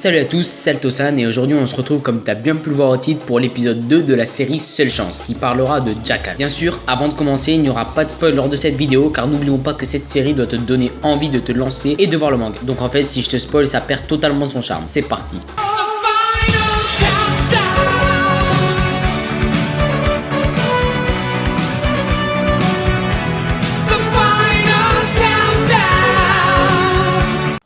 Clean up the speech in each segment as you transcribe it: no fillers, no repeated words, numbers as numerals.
Salut à tous, c'est Altosan et aujourd'hui on se retrouve comme tu as bien pu le voir au titre pour l'épisode 2 de la série Seule Chance qui parlera de Jackal. Bien sûr, avant de commencer, il n'y aura pas de spoil lors de cette vidéo car n'oublions pas que cette série doit te donner envie de te lancer et de voir le manga. Donc en fait, si je te spoil, ça perd totalement son charme. C'est parti.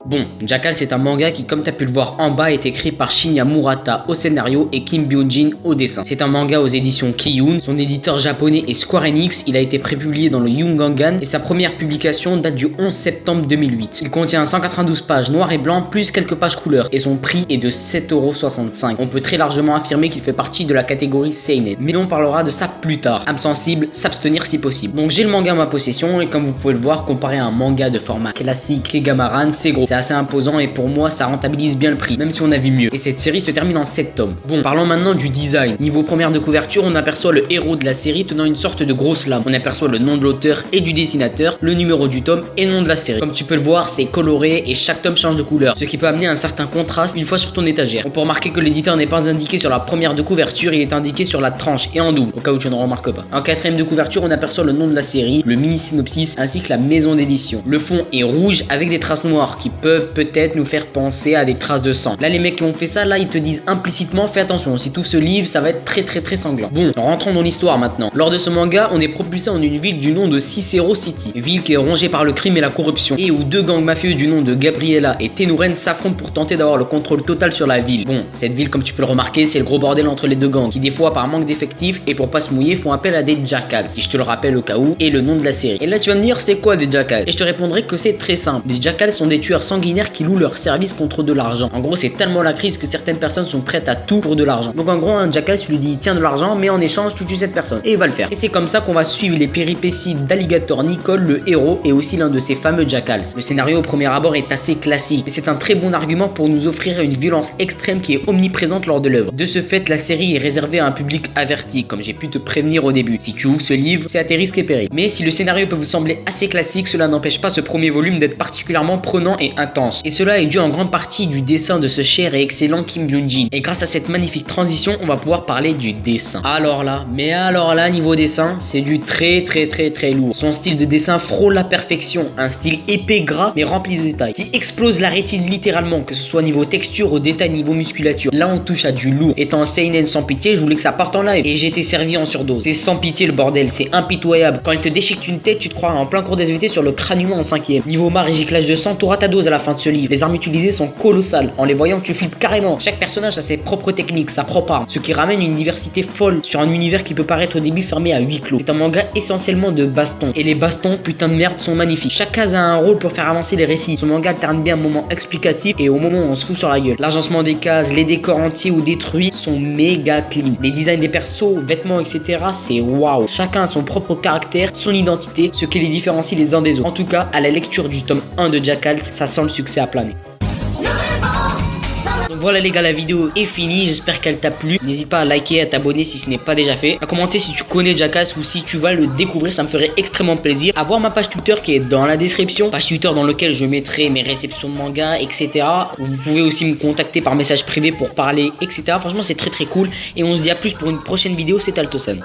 Bon, Jackal c'est un manga qui, comme tu as pu le voir en bas, est écrit par Shinya Murata au scénario et Kim Byung-jin au dessin. C'est un manga aux éditions Kiyun, son éditeur japonais est Square Enix, il a été prépublié dans le Young Gangan et sa première publication date du 11 septembre 2008. Il contient 192 pages noir et blanc plus quelques pages couleurs et son prix est de 7,65 €. On peut très largement affirmer qu'il fait partie de la catégorie seinen, mais on parlera de ça plus tard. Âme sensible, s'abstenir si possible. Donc j'ai le manga en ma possession et comme vous pouvez le voir, comparé à un manga de format classique Kegamaran, c'est gros. C'est assez imposant et pour moi ça rentabilise bien le prix, même si on a vu mieux. Et cette série se termine en 7 tomes. Bon, parlons maintenant du design. Niveau première de couverture, on aperçoit le héros de la série tenant une sorte de grosse lame. On aperçoit le nom de l'auteur et du dessinateur, le numéro du tome et le nom de la série. Comme tu peux le voir, c'est coloré et chaque tome change de couleur, ce qui peut amener un certain contraste une fois sur ton étagère. On peut remarquer que l'éditeur n'est pas indiqué sur la première de couverture, il est indiqué sur la tranche et en double, au cas où tu ne remarques pas. En quatrième de couverture, on aperçoit le nom de la série, le mini synopsis ainsi que la maison d'édition. Le fond est rouge avec des traces noires qui peuvent peut-être nous faire penser à des traces de sang. Là, les mecs qui ont fait ça, là, ils te disent implicitement, fais attention, si tout ce livre, ça va être très sanglant. Bon, rentrons dans l'histoire maintenant. Lors de ce manga, on est propulsé en une ville du nom de Cicero City, ville qui est rongée par le crime et la corruption, et où deux gangs mafieux du nom de Gabriella et Tenoren s'affrontent pour tenter d'avoir le contrôle total sur la ville. Bon, cette ville, comme tu peux le remarquer, c'est le gros bordel entre les deux gangs, qui des fois, par manque d'effectifs et pour pas se mouiller, font appel à des jackals, si je te le rappelle au cas où, et le nom de la série. Et là, tu vas me dire, c'est quoi des jackals? Et je te répondrai que c'est très simple. Les jackals sont des tueurs sanguinaires qui louent leur service contre de l'argent. En gros, c'est tellement la crise que certaines personnes sont prêtes à tout pour de l'argent. Donc en gros, un jackal, tu lui dis tiens de l'argent, mais en échange, tu tues cette personne. Et il va le faire. Et c'est comme ça qu'on va suivre les péripéties d'Alligator Nicole, le héros, et aussi l'un de ces fameux jackals. Le scénario au premier abord est assez classique, mais c'est un très bon argument pour nous offrir une violence extrême qui est omniprésente lors de l'œuvre. De ce fait, la série est réservée à un public averti, comme j'ai pu te prévenir au début. Si tu ouvres ce livre, c'est à tes risques et périls. Mais si le scénario peut vous sembler assez classique, cela n'empêche pas ce premier volume d'être particulièrement prenant et intense. Et cela est dû en grande partie du dessin de ce cher et excellent Kim Byung-jin. Et grâce à cette magnifique transition, on va pouvoir parler du dessin. Alors là, niveau dessin, c'est du très lourd. Son style de dessin frôle la perfection, un style épais gras mais rempli de détails, qui explose la rétine littéralement, que ce soit niveau texture ou détail niveau musculature. Là on touche à du lourd. Étant seinen sans pitié, je voulais que ça parte en live et j'ai été servi en surdose. C'est sans pitié le bordel, c'est impitoyable. Quand il te déchiquette une tête, tu te crois en plein cours d'SVT sur le crâne humain en 5ème. Niveau marre et giclage de sang, t'auras ta dose à la fin de ce livre. Les armes utilisées sont colossales. En les voyant, tu flippes carrément. Chaque personnage a ses propres techniques, sa propre arme, ce qui ramène une diversité folle sur un univers qui peut paraître au début fermé à huis clos. C'est un manga essentiellement de baston. Et les bastons, putain de merde, sont magnifiques. Chaque case a un rôle pour faire avancer les récits. Ce manga alterne bien un moment explicatif et au moment où on se fout sur la gueule. L'agencement des cases, les décors entiers ou détruits sont méga clean. Les designs des persos, vêtements, etc. c'est waouh. Chacun a son propre caractère, son identité, ce qui les différencie les uns des autres. En tout cas, à la lecture du tome 1 de Jackal, ça sent le succès à planer. Donc voilà les gars, la vidéo est finie, j'espère qu'elle t'a plu. N'hésite pas à liker, à t'abonner si ce n'est pas déjà fait, à commenter si tu connais Jackal ou si tu vas le découvrir, ça me ferait extrêmement plaisir. À voir ma page Twitter qui est dans la description, page Twitter dans laquelle je mettrai mes réceptions de manga, etc. Vous pouvez aussi me contacter par message privé pour parler, etc. Franchement c'est très cool et on se dit à plus pour une prochaine vidéo, c'est Altosan.